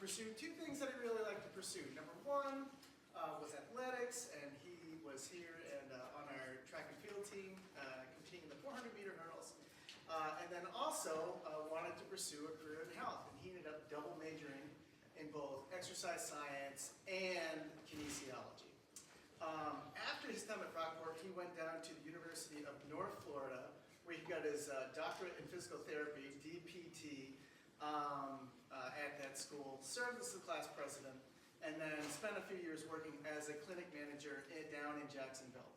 pursued two things that he really liked to pursue. Number one was athletics, and he was here and on our track and field team, competing in the 400-meter hurdles. And then also wanted to pursue a career in health, and he ended up double majoring in both exercise science and kinesiology. After his time at Brockport, he went down to the University of North Florida, where he got his doctorate in physical therapy, DPT, at that school, served as the class president, and then spent a few years working as a clinic manager down in Jacksonville.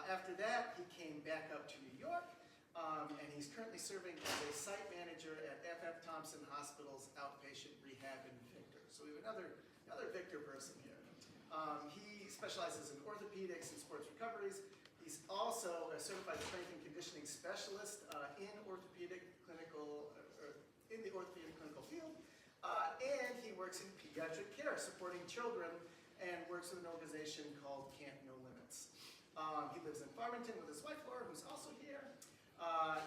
After that, he came back up to New York, and he's currently serving as a site manager at F.F. Thompson Hospital's outpatient rehab in Victor. So we have another Victor person here. He specializes in orthopedics and sports recoveries. He's also a certified strength and conditioning specialist in the orthopedic clinical field, and he works in pediatric care, supporting children, and works with an organization called Camp No Limits. He lives in Farmington with his wife Laura, who's also here,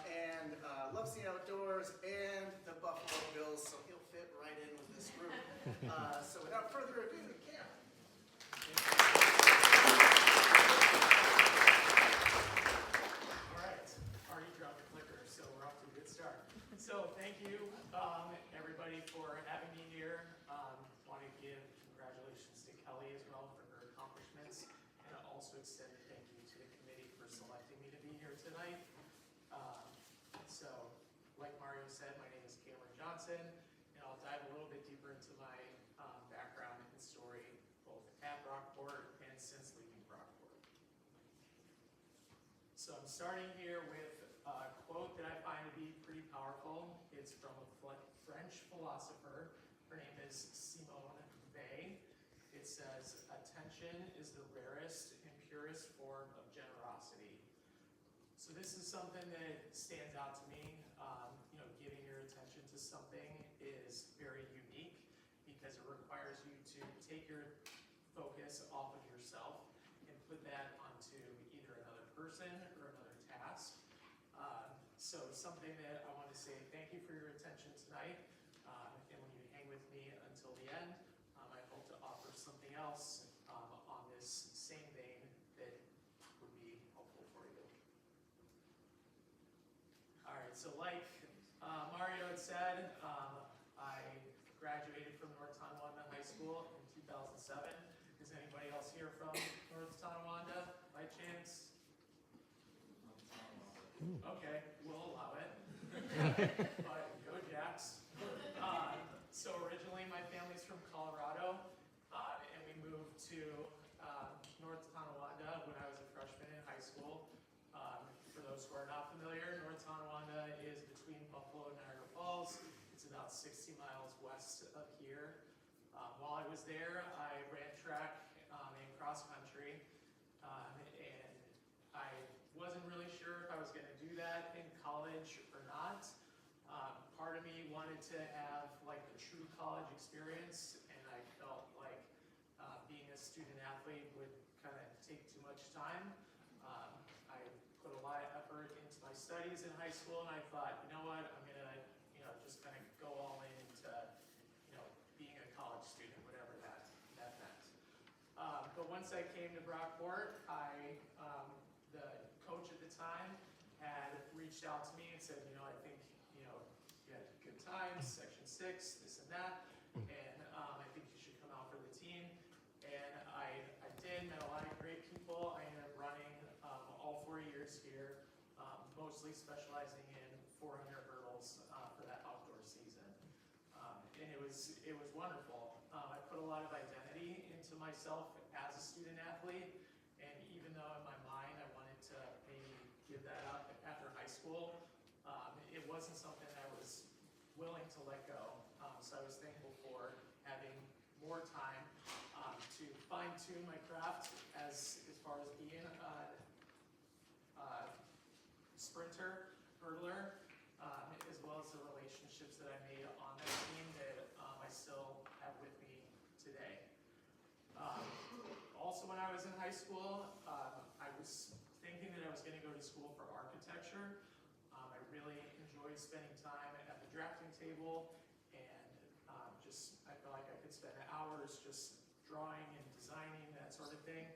and loves the outdoors and the Buffalo Bills, so he'll fit right in with this group. So without further ado, Cam. All right, already dropped the clicker, so we're off to a good start. So thank you, everybody, for having me here. Want to give congratulations to Kelly as well for her accomplishments, and I also extend a thank you to the committee for selecting me to be here tonight. So, like Mario said, my name is Cameron Johnson, and I'll dive a little bit deeper into my background and story, both at Brockport and since leaving Brockport. So I'm starting here with a quote that I find to be pretty powerful. It's from a French philosopher. Her name is Simone Weil. It says, "Attention is the rarest and purest form of generosity." So this is something that stands out to me. Giving your attention to something is very unique because it requires you to take your focus off of yourself and put that onto either another person or another task. So something that I want to say thank you for your attention tonight. And when you hang with me until the end, I hope to offer something else on this same vein that would be helpful for you. All right, so like Mario had said, I graduated from North Tonawanda High School in 2007. Is anybody else here from North Tonawanda by chance? Okay, we'll allow it. But go Jacks. So originally my family's from Colorado, and we moved to North Tonawanda when I was a freshman in high school. For those who are not familiar, North Tonawanda is between Buffalo and Niagara Falls. It's about 60 miles west of here. While I was there, I ran track and cross country, and I wasn't really sure if I was going to do that in college or not. Part of me wanted to have like the true college experience, and I felt like being a student athlete would kind of take too much time. I put a lot of effort into my studies in high school, and I thought, you know what, I'm gonna, just kind of go all into, being a college student, whatever that meant. But once I came to Brockport, the coach at the time had reached out to me and said, I think, you had good times, Section 6, this and that, and I think you should come out for the team. And I did, met a lot of great people. I ended up running all 4 years here, mostly specializing in 400 hurdles for that outdoor season. And it was wonderful. I put a lot of identity into myself as a student athlete, and even though in my mind I wanted to maybe give that up after high school, it wasn't something I was willing to let go. So I was thankful for having more time to fine-tune my craft as far as being a sprinter, hurdler, as well as the relationships that I made on that team that I still have with me today. Also, when I was in high school, I was thinking that I was going to go to school for architecture. I really enjoyed spending time at the drafting table, and I felt like I drawing and designing, that sort of thing.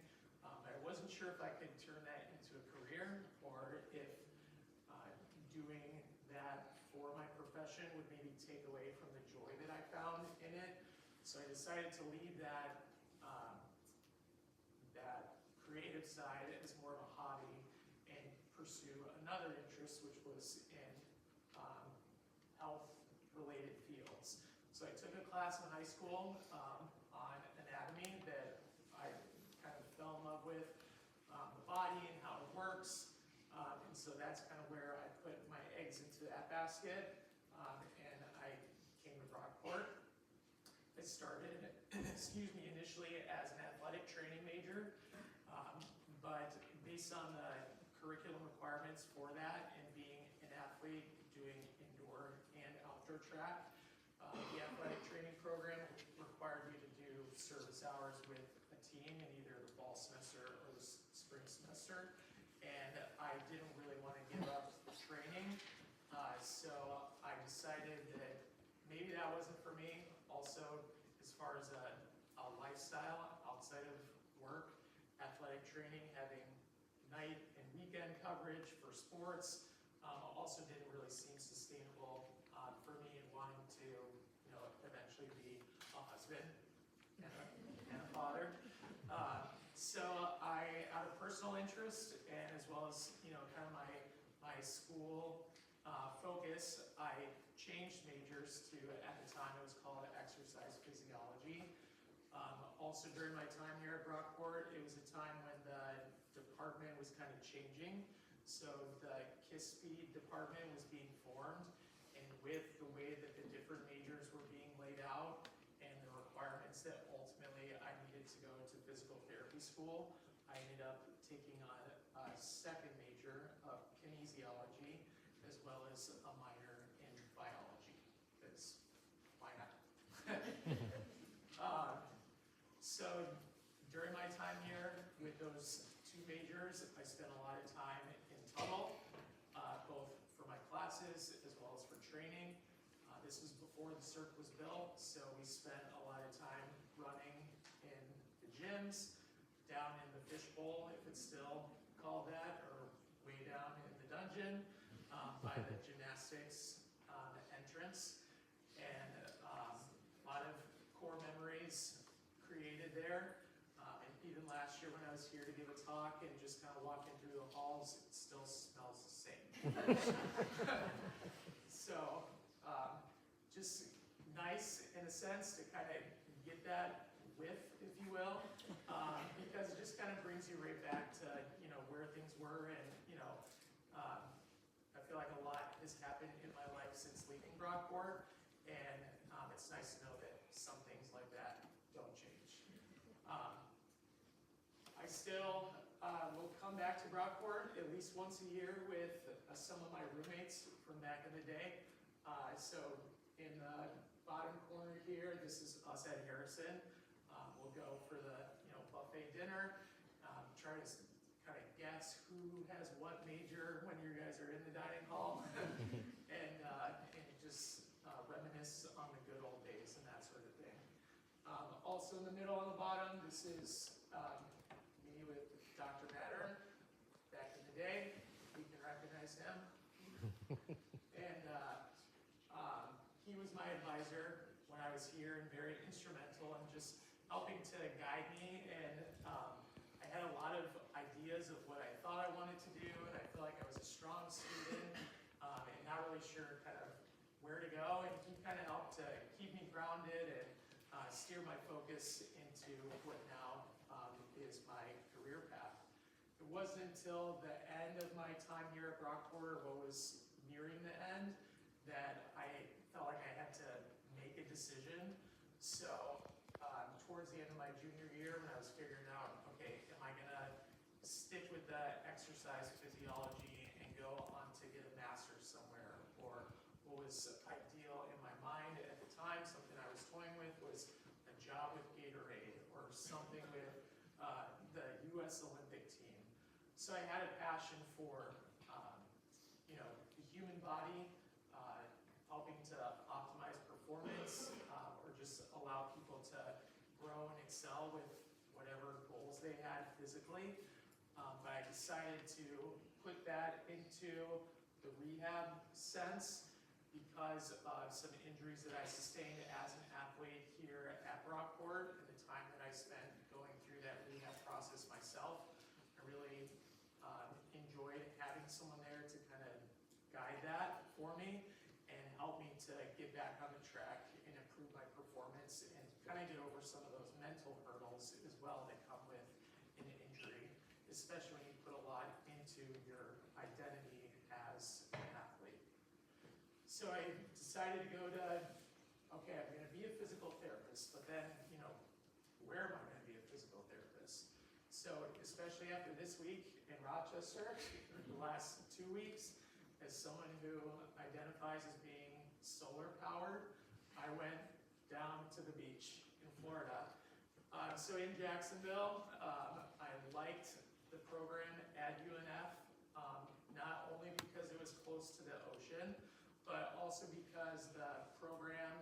I wasn't sure if I could turn that into a career, or if doing that for my profession would maybe take away from the joy that I found in it. So I decided to leave that that creative side as more of a hobby and pursue another interest, which was in health-related fields. So I took a class in high school on anatomy that I kind of fell in love with, the body and how it works. And so that's kind of where I put my eggs into that basket. And I came to Brockport. I started, initially as an athletic training major, but based on the curriculum requirements for that and being an athlete doing indoor and outdoor track, the athletic training program required me to do service hours with a team in either the fall semester or the spring semester, and I didn't really want to give up training, so I decided that maybe that wasn't for me. Also, as far as a lifestyle outside of work, athletic training, having night and weekend coverage for sports, also didn't really seem sustainable for me, and wanting to, eventually be a husband and a father. So I, out of personal interest, and as well as, kind of my school focus, I changed majors to, at the time it was called exercise physiology. Also during my time here at Brockport, it was a time when the department was kind of changing. So the KSSPE department was being formed, and with the way that the different majors were being laid out and the requirements that ultimately I needed to go to physical therapy school, I ended up taking on a second major of kinesiology, as well as a minor in biology, because why not? So during my time here with those two majors, I spent a lot of time in Tuttle, both for my classes as well as for training. This was before the CERC was built, so we spent a lot of time running in the gyms, down in the fishbowl, if it's still called that, or way down in the dungeon by the gymnastics entrance, and a lot of core memories created there. And even last year when I was here to give a talk and just kind of walking through the halls, it still smells the same. So just nice in a sense to kind of get that whiff, if you will, because it just kind of brings you right back to where things were, and I feel like a lot has happened in my life since leaving Brockport, and it's nice to know that some things like that don't change. I still will come back to Brockport at least once a year with some of my roommates from back in the day. So in the bottom corner here, this is us at Harrison. We'll go for the buffet dinner, try to kind of guess who has what major when you guys are in the dining hall, and just reminisce on the good old days and that sort of thing. Also in the middle on the bottom, this is me with Dr. Mattern back in the day. We can recognize him. And he was my advisor when I was here, and very instrumental in just helping to guide me. And I had a lot of ideas of what I thought I wanted to do, and I feel like I was a strong student and not really sure kind of where to go. And he kind of helped to keep me grounded and steer my focus into what now is my career path. It wasn't until the end of my time here at Brockport, or what was nearing the end, that I felt like I had to make a decision. So towards the end of my junior year, when I was figuring out, okay, am I gonna stick with the exercise physiology and go on to get a master's somewhere, or what was ideal in my mind at the time, something I was toying with, was a job with Gatorade or something with the U.S. Olympic team. So I had a passion for the human body, helping to optimize performance, or just allow people to grow and excel with whatever goals they had physically. But I decided to put that into the rehab sense because of some injuries that I sustained as an athlete here at Brockport and the time that I spent going through that rehab process myself. I really enjoyed having someone there to kind of guide that for me and help me to get back on the track and improve my performance and kind of get over some of those mental hurdles as well that come with an injury, especially when you put a lot into your identity as an athlete. So I decided to go to, okay, I'm going to be a physical therapist, but then, where am I going to be a physical therapist? So especially after this week in Rochester, the last 2 weeks, as someone who identifies as being solar powered, I went down to the beach in Florida. So in Jacksonville, I liked the program at UNF, not only because it was close to the ocean, but also because the program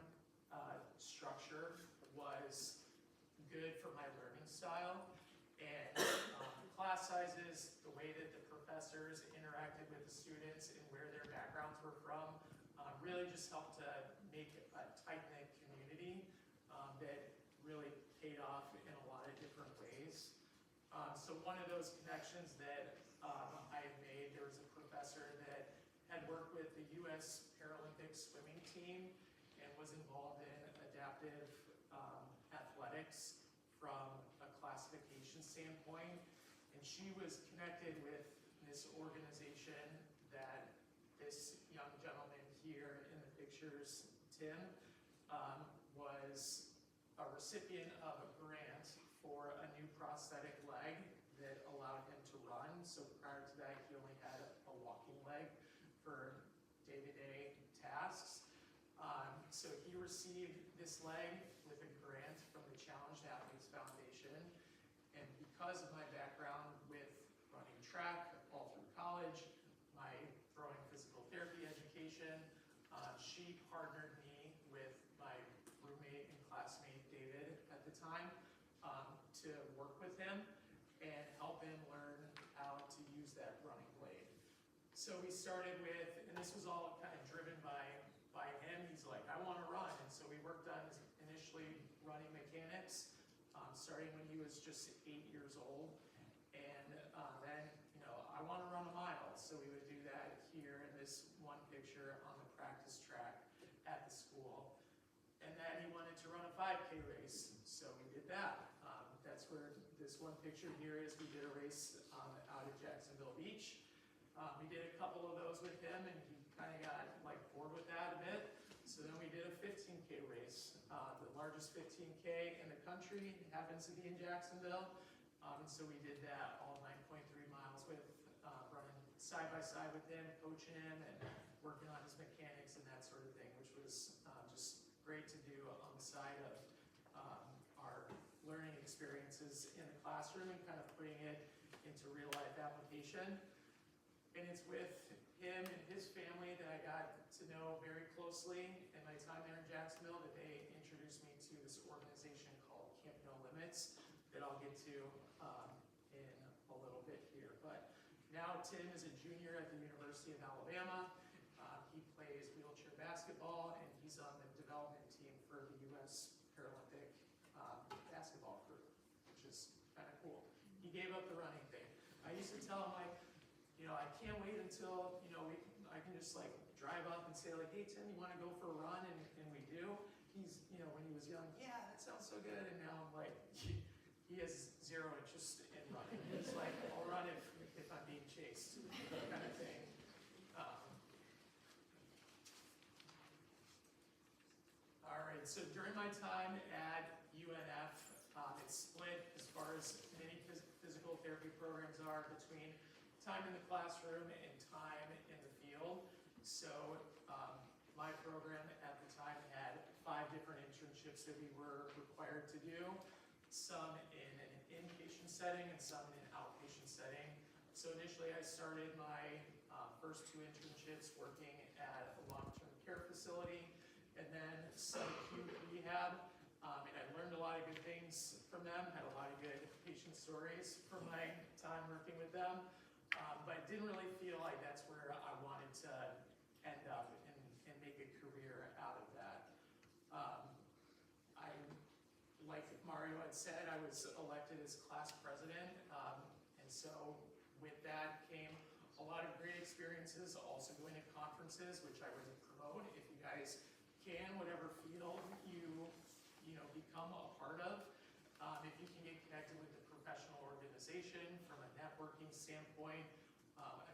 structure was good for my learning style. And class sizes, the way that the professors interacted with the students and where their backgrounds were from, really just helped to make a tight-knit community that really paid off in a lot of different ways. So one of those connections that I had made, there was a professor that had worked with the U.S. Paralympic swimming team and was involved in adaptive athletics from a classification standpoint. And she was connected with this organization that this young gentleman here in the pictures, Tim, was a recipient of a grant for a new prosthetic leg that allowed him to run. So prior to that, he only had a walking leg for day-to-day tasks. So he received this leg with a grant from the Challenged Athletes Foundation. And because of my background with running track all through college, my throwing physical therapy education, she partnered me with my roommate and classmate, David, at the time, to work with him and help him learn how to use that running blade. So we started with, and this was all kind of driven by him. He's like, I want to run. And so we worked on initially running mechanics, starting when he was just 8 years old. And then, I want to run a mile. So we would do that here in this one picture on the practice track at the school. And then he wanted to run a 5K race. So we did that. That's where this one picture here is. We did a race out at Jacksonville Beach. We did a couple of those with him, and he kind of got bored with that a bit. So then we did a 15K race. The largest 15K in the country happens to be in Jacksonville. And so we did that all 9.3 miles with running side by side with him, coaching him, and working on his mechanics and that sort of thing, which was just great to do on the side of our learning experiences in the classroom and kind of putting it into real life application. And it's with him and his family that I got to know very closely in my time there in Jacksonville that they introduced me to this organization called Camp No Limits that I'll get to in a little bit here. But now Tim is a junior at the University of Alabama. He plays wheelchair basketball, and he's on the development team for the U.S. Paralympic basketball crew, which is kind of cool. He gave up the running thing. I used to tell him, I can't wait until, I can just drive up and say hey Tim, you want to go for a run? And we do. He's, when he was young, yeah, that sounds so good. And now I'm he has zero interest in running. He's I'll run if I'm being chased, kind of thing. All right, so during my time at UNF, it's split as far as many physical therapy programs are between time in the classroom and time in the field. So my program at the time had 5 different internships that we were required to do, some in an inpatient setting and some in an outpatient setting. So initially I started my first 2 internships working at a long-term care facility and then subacute rehab. And I learned a lot of good things things from them, had a lot of good patient stories from my time working with them, but didn't really feel like that's where I wanted to end up and make a career out of that. Like Mario had said, I was elected as class president, and so with that came a lot of great experiences, also going to conferences, which I would promote if you guys can, whatever field you know, become a part of. If you can get connected with the professional organization from a networking standpoint,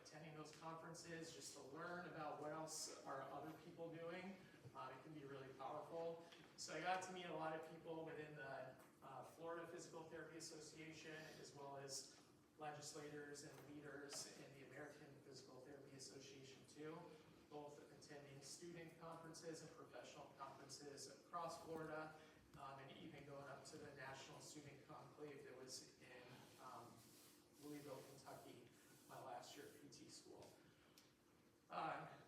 attending those conferences just to learn about what else are other people doing, it can be really powerful. So I got to meet a lot of people within the Florida Physical Therapy Association, as well as legislators and leaders in the American Physical Therapy Association too, both attending student conferences and professional conferences across Florida, and even going up to the National Student Conclave that was in Louisville, Kentucky, my last year at PT school.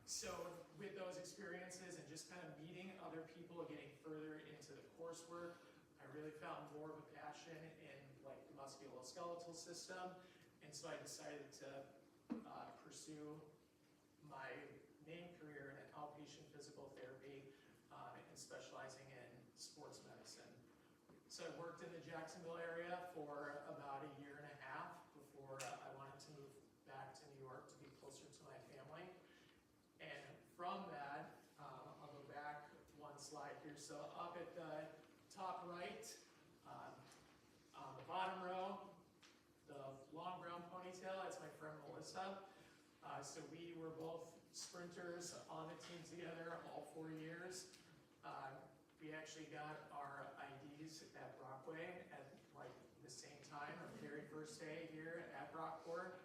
So with those experiences and just kind of meeting other people, getting further into the coursework, I really found more of a passion in like the musculoskeletal system, and so I decided to pursue my main career in outpatient physical therapy and specializing in sports medicine. So I worked in the Jacksonville area for about a year and a half before I wanted to move back to New York to be closer to my family. And from that, I'll go back one slide here. So up at the top right, on the bottom row, the long brown ponytail, that's my friend Melissa. So we were both sprinters on the team together all 4 years. We actually got our IDs at Brockway at like the same time, our very first day here at Brockport.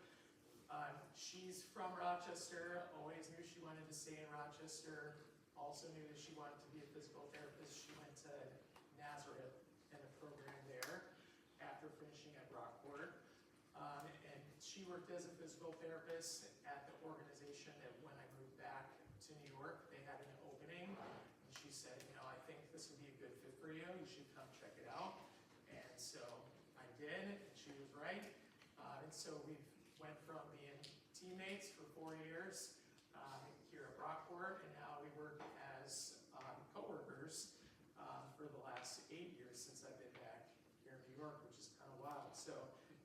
She's from Rochester, always knew she wanted to stay in Rochester, also knew that she wanted to be a physical therapist. She went to Nazareth in a program there after finishing at Brockport. And she worked as a physical therapist at the organization that when I moved back to New York, they had an opening. And she said, you know, I think this would be a good fit for you. You should come check it out. And so I did, and she was right. And so we went from being teammates for 4 years here at Brockport, and now we work as co-workers for the last 8 years since I've been back here in New York, which is kind of wild. So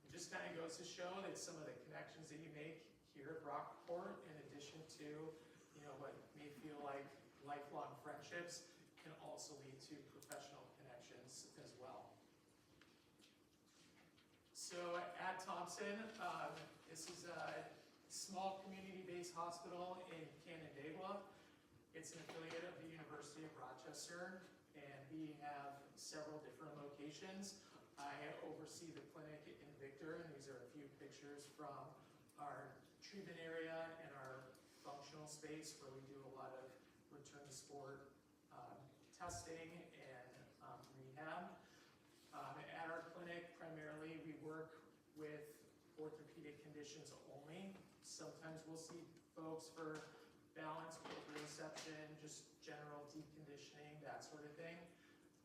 it just kind of goes to show that some of the connections that you make here at Brockport, in addition to, you know, what may feel like lifelong friendships, can also lead to professional connections as well. So at Thompson, this is a small community-based hospital in Canandaigua. It's an affiliate of the University of Rochester, and we have several different locations. I oversee the clinic in Victor, and these are a few pictures from our treatment area and our functional space where we do a lot of return to sport testing and rehab. At our clinic, primarily we work with orthopedic conditions only. Sometimes we'll see folks for balance, proprioception, just general deconditioning, that sort of thing.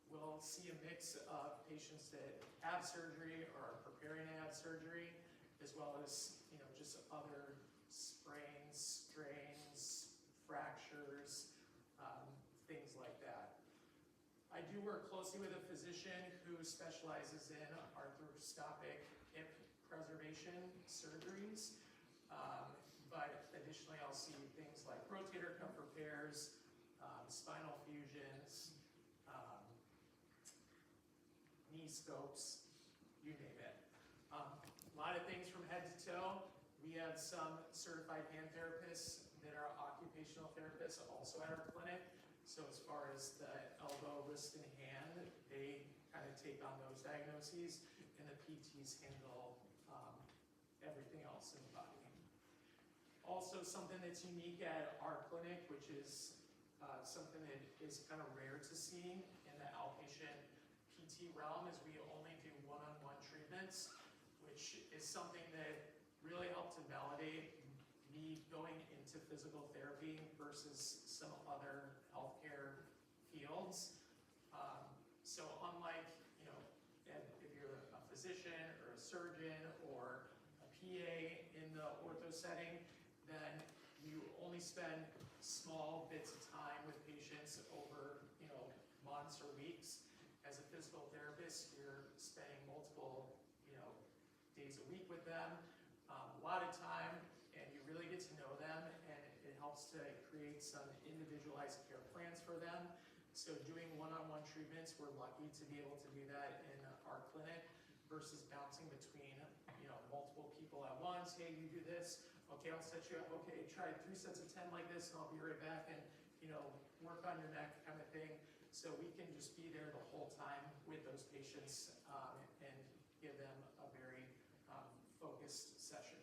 We'll see a mix of patients that have surgery or are preparing to have surgery, as well as, you know, just other sprains, strains, fractures, things like that. I do work closely with a physician who specializes in arthroscopic hip preservation surgeries, but additionally I'll see things like rotator cuff repairs, spinal fusions, knee scopes, you name it. A lot of things from head to toe. We have some certified hand therapists that are occupational therapists also at our clinic. So as far as the elbow, wrist, and hand, they kind of take on those diagnoses, and the PTs handle everything else in the body. Also, something that's unique at our clinic, which is something that is kind of rare to see in the outpatient PT realm, is we only do one-on-one treatments, which is something that really helped to validate me going into physical therapy versus some other healthcare fields. So unlike, you know, physician or a surgeon or a PA in the ortho setting, then you only spend small bits of time with patients over, months or weeks. As a physical therapist, you're spending multiple, days a week with them, a lot of time, and you really get to know them, and it helps to create some individualized care plans for them. So doing one-on-one treatments, we're lucky to be able to do that in our clinic versus bouncing between, multiple people at once. Hey, you do this. Okay, I'll set you up. Okay, try 3 sets of 10 like this, and I'll be right back, and, work on your neck kind of thing. So we can just be there the whole time with those patients and give them a very focused session.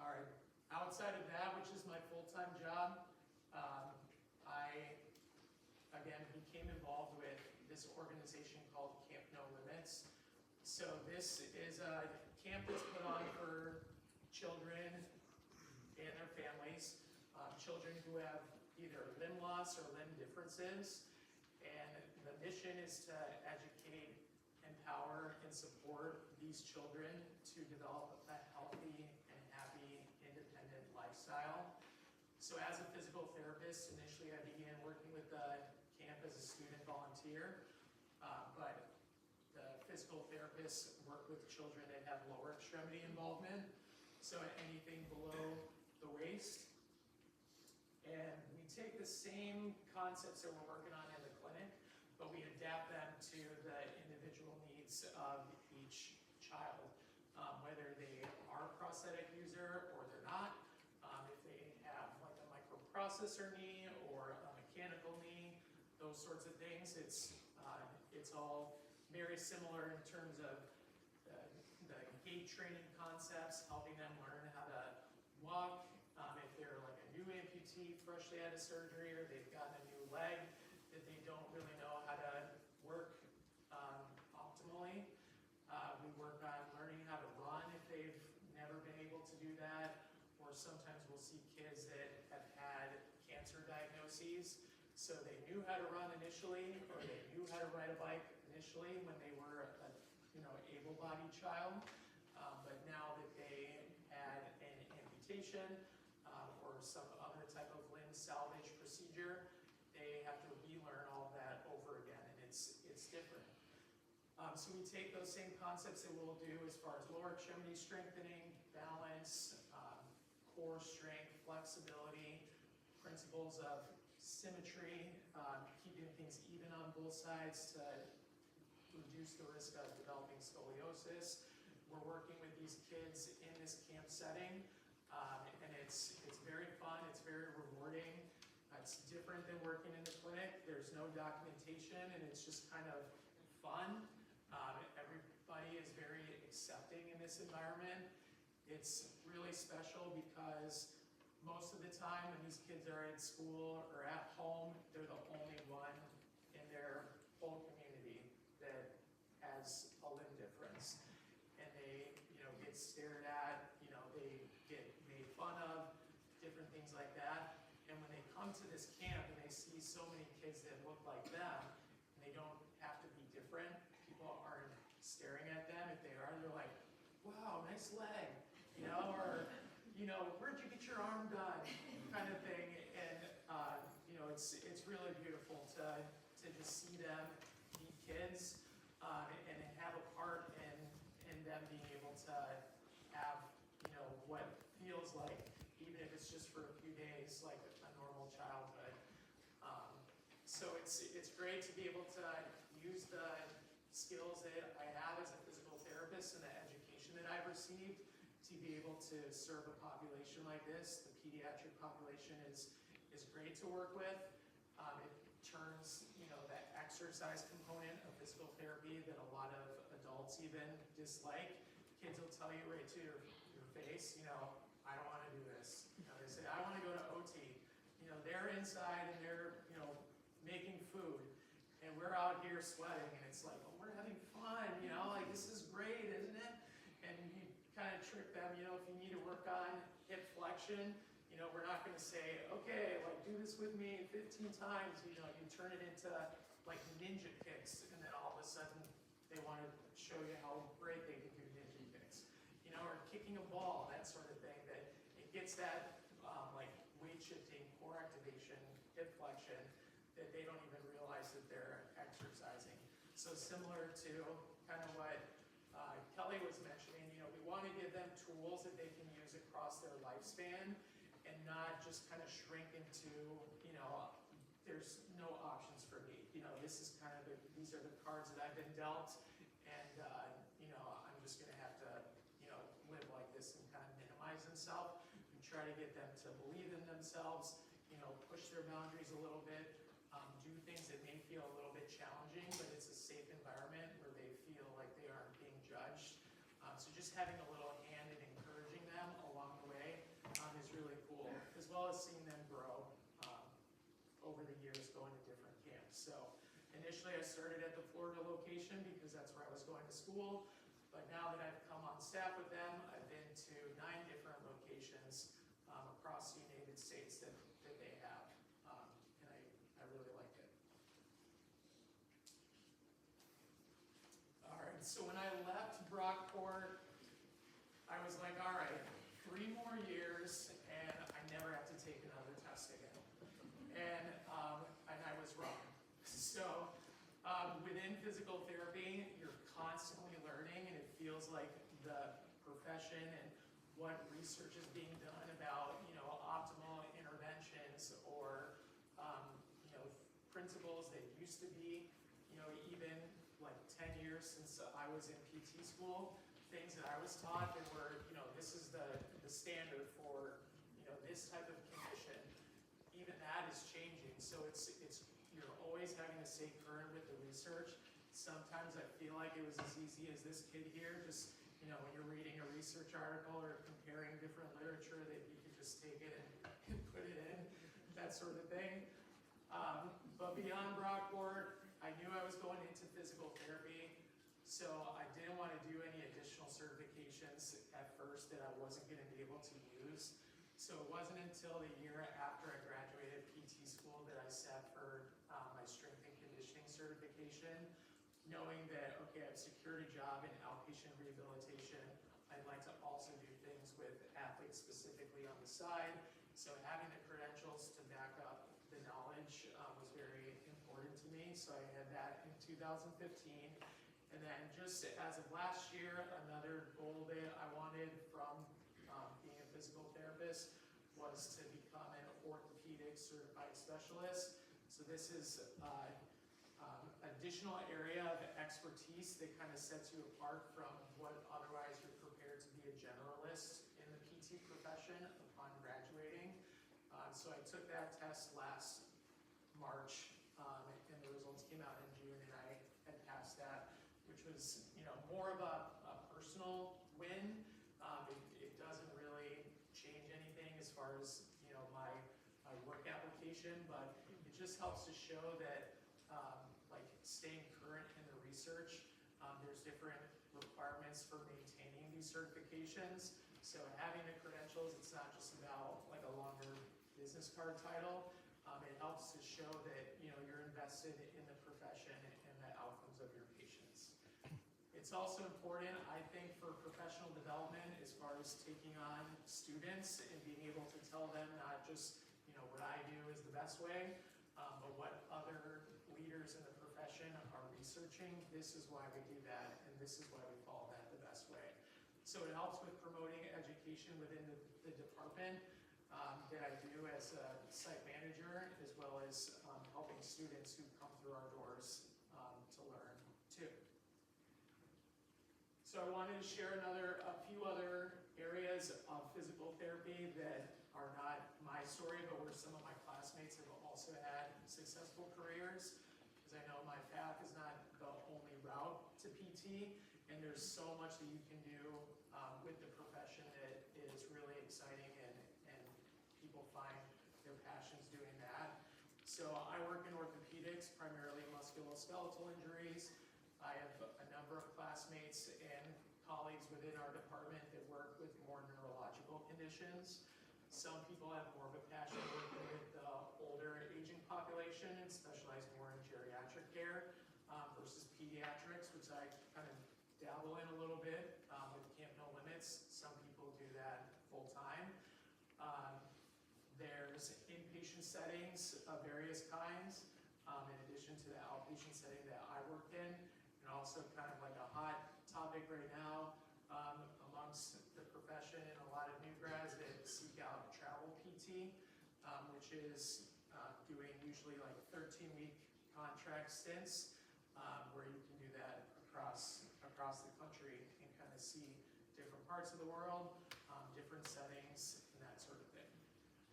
All right, outside of that, which is my full-time job, I, again, became involved with this organization called Camp No Limits. So this is a camp that's put on for children and their families, children who have either limb loss or limb differences. And the mission is to educate, empower, and support these children to develop a healthy and happy, independent lifestyle. So as a physical therapist, initially I began working with the camp as a student volunteer, but the physical therapists work with children that have lower extremity involvement, so anything below the waist. And we take the same concepts that we're working on in the clinic, but we adapt them to the individual needs of each child, whether they are a prosthetic user or they're not, if they have like a microprocessor knee or a mechanical knee, those sorts of things. It's all very similar in terms of the gait training concepts, helping them learn how to walk. If they're like a new amputee, freshly out of surgery, or they've gotten a new leg that they don't really know how to work optimally. We work on learning how to run if they've never been able to do that, or sometimes we'll see kids that have had cancer diagnoses, so they knew how to run initially, or they knew how to ride a bike initially when they were a able-bodied child, but now that they had an amputation or some other type of limb salvage procedure, they have to relearn all of that over again, and it's different. So we take those same concepts that we'll do as far as lower extremity strengthening, balance, core strength, flexibility, principles of symmetry, keeping things even on both sides to reduce the risk of developing scoliosis. We're working with these kids in this camp setting, and it's very fun, it's very rewarding. It's different than working in the clinic. There's no documentation, and it's just kind of fun. Everybody is very accepting in this environment. It's really special because most of the time when these kids are in school or at home, they're the only one in their whole community that has a limb difference. And they, get stared at, they get made fun of, different things like that. And when they come to this camp and they see so many kids that look like them, and they don't have to be different, people aren't staring at them. If they are, they're like, wow, nice leg, or, where'd you get your arm done, kind of thing. And, it's really beautiful to just see them be kids and have a part in them being able to have, what feels like, even if it's just for a few days, like a normal childhood. So it's great to be able to use the skills that I have as a physical therapist and the education that I've received to be able to serve a population like this. The pediatric population is great to work with. It turns, that exercise component of physical therapy that a lot of adults even dislike. Kids will tell you right to your face, I don't want to do this. They say, I want to go to OT. They're inside and they're, making food, and we're out here sweating, and it's like, well, we're having fun, like this is great, isn't it? And you kind of trick them, if you need to work on hip flexion, we're not going to say, okay, like do this with me 15 times, you turn it into like ninja kicks, and then all of a sudden they want to show you how great they can do ninja kicks, you know, or kicking a ball, that sort of thing, that it gets that like weight shifting, core activation, hip flexion, that they don't even realize that they're exercising. So similar to kind of what Kelly was mentioning, you know, we want to give them tools that they can use across their lifespan and not just kind of shrink into, you know, there's no options for me. You know, this is kind of these are the cards that I've been dealt, and you know, I'm just going to have to, you know, live like this and kind of minimize themselves and try to get them to believe in themselves, you know, push their boundaries a little bit, do things that may feel a little bit challenging, but it's a safe environment where they feel like they aren't being judged. So just having a little hand in encouraging them along the way is really cool, as well as seeing them grow over the years going to different camps. So initially I started at the Florida location because that's where I was going to school, but now that I've come on staff with them, I've been to 9 different locations across the United States that they have, and I really like it. All right, so when I left Brockport, I was like, all right, 3 more years and I never have to take another test again. And I was wrong. So within physical therapy, you're constantly learning, and it feels like the profession and what research is being done about, you know, optimal interventions or, you know, principles that used to be, you know, even like 10 years since I was in PT school, things that I was taught that were, you know, this is the standard for, you know, this type of condition. Even that is changing. So it's you're always having to stay current with the research. Sometimes I feel like it was as easy as this kid here, just, you know, when you're reading a research article or comparing different literature, that you could just take it and put it in, that sort of thing. But beyond Brockport, I knew I was going into physical therapy, so I didn't want to do any additional certifications at first that I wasn't going to be able to use. So it wasn't until the year after I graduated PT school that I sat for my strength and conditioning certification, knowing that, okay, I've secured a job in outpatient rehabilitation. I'd like to also do things with athletes specifically on the side. So having the credentials to back up the knowledge was very important to me. So I had that in 2015. And then just as of last year, another goal that I wanted from being a physical therapist was to become an orthopedic certified specialist. So this is additional area of expertise that kind of sets you apart from what otherwise you're prepared to be a generalist in the PT profession upon graduating. So I took that test last March, and the results came out in June, and I had passed that, which was, you know, more of a personal win. It doesn't really change anything as far as, you know, my work application, but it just helps to show that like staying current in the research, there's different requirements for maintaining these certifications. So having the credentials, it's not just about like a longer business card title. It helps to show that, you know, you're invested in the profession and the outcomes of your patients. It's also important, I think, for professional development as far as taking on students and being able to tell them not just, you know, what I do is the best way, but what other leaders in the profession are researching. This is why we do that, and this is why we follow that the best way. So it helps with promoting education within the department that I do as a site manager, as well as helping students who come through our doors to learn too. So I wanted to share a few other areas of physical therapy that are not my story, but where some of my classmates have also had successful careers, because I know my path is not the only route to PT, and there's so much that you can do with the profession that is really exciting, and people find their passions doing that. So I work in orthopedics, primarily musculoskeletal injuries. I have a number of classmates and colleagues within our department that work with more neurological conditions. Some people have more of a passion working with the older aging population and specialize more in geriatric care. which I kind of dabble in a little bit with Camp No Limits. Some people do that full-time. There's inpatient settings of various kinds, in addition to the outpatient setting that I work in, and also kind of like a hot topic right now amongst the profession and a lot of new grads that seek out travel PT, which is doing usually like 13-week contract stints, where you can do that across the country and kind of see different parts of the world, different settings, and that sort of thing.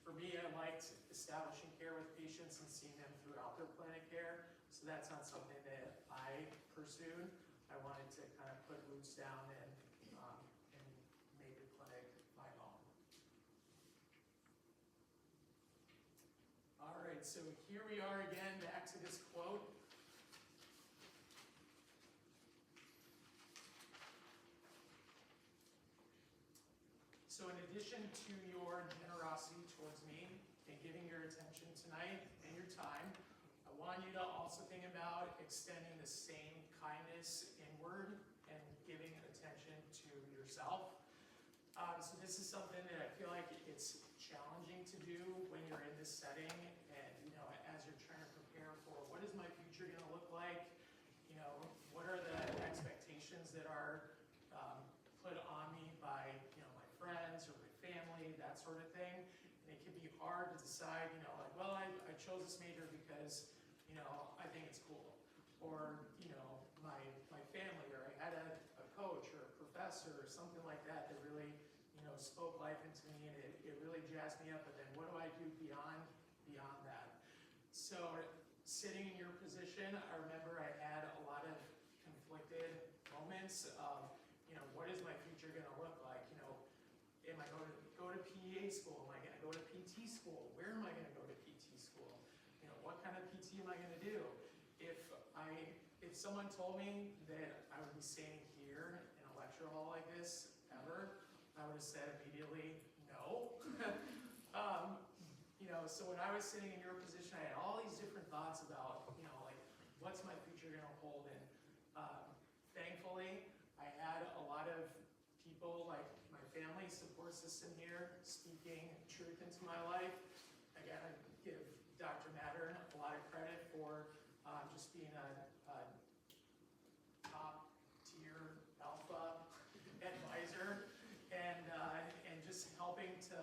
For me, I liked establishing care with patients and seeing them throughout their clinic care, so that's not something that I pursued. I wanted to kind of put roots down and make the clinic my own. All right, so here we are again, back to this quote. So in addition to your generosity towards me and giving your attention tonight and your time, I want you to also think about extending the same kindness inward and giving attention to yourself. So this is something that I feel like it's challenging to do when you're in this setting, and as you're trying to prepare for what is my future going to look like, what are the expectations that are put on me by my friends or my family, that sort of thing. And it can be hard to decide, like, well, I chose this major because I think it's cool, or my family, or I had a coach or a professor or something like that that really spoke life into me, and it really jazzed me up. But then what do I do beyond that? So sitting in your position, I remember I had a lot of conflicted moments of, what is my future going to look like? Am I going to go to PEA school? Am I going to go to PT school? Where am I going to go to PT school? What kind of PT am I going to do? If someone told me that I would be standing here in a lecture hall like this ever, I would have said immediately no. So when I was sitting in your position, I had all these different thoughts about, like, what's my future going to hold? And thankfully, I had a lot of people, like my family support system here, speaking truth into my life. I gotta give Dr. Mattern a lot of credit for just being a top tier alpha advisor, and just helping to,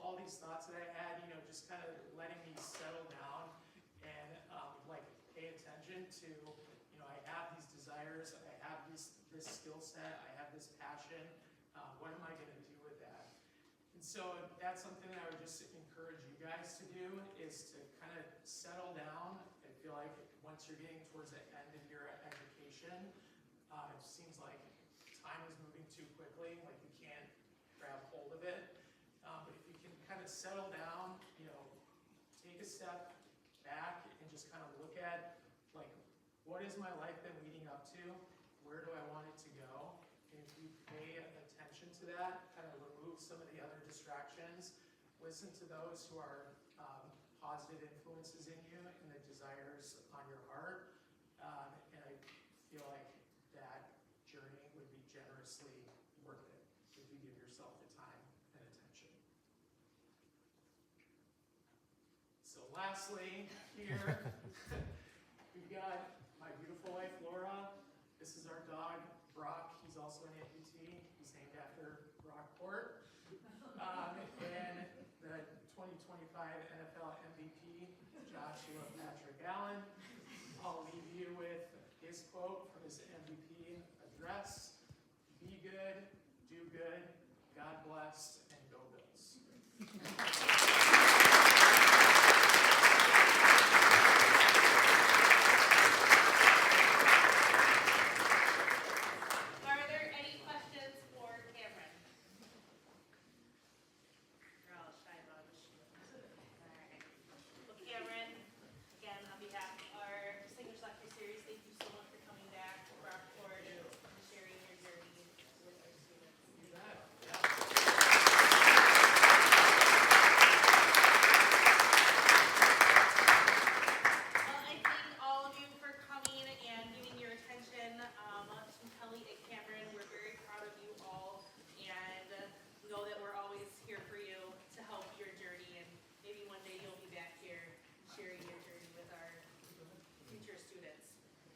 all these thoughts that I had, just kind of letting me settle down and like pay attention to, I have these desires, I have this skill set, I have this passion. What am I going to do with that? And so that's something that I would just encourage you guys to do, is to kind of settle down. I feel like once you're getting towards the end of your education, it seems like time is moving too quickly, like you can't grab hold of it. But if you can kind of settle down, take a step back and just kind of look at, like, what has my life been leading up to? Where do I want it to go? And if you pay attention to that, kind of remove some of the other distractions, listen to those who are positive influences in you and the desires on your heart, and I feel like that journey would be generously worth it if you give yourself the time and attention. So lastly, here, we've got my beautiful wife, Laura. This is our dog, Brock. He's also an amputee. He's named after Brockport. And the 2025 NFL MVP, Joshua Patrick Allen. I'll leave you with his quote from his MVP address: "Be good, do good, God bless, and go Bills." Are there any questions for Cameron? You're all shy bugs. All right. Well, Cameron, again, on behalf of our Distinguished Lecture Series, thank you so much for coming back to Brockport and sharing your journey with our students.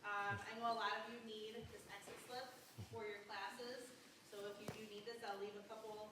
I know a lot of you need this exit slip for your classes, so if you do need this, I'll leave a couple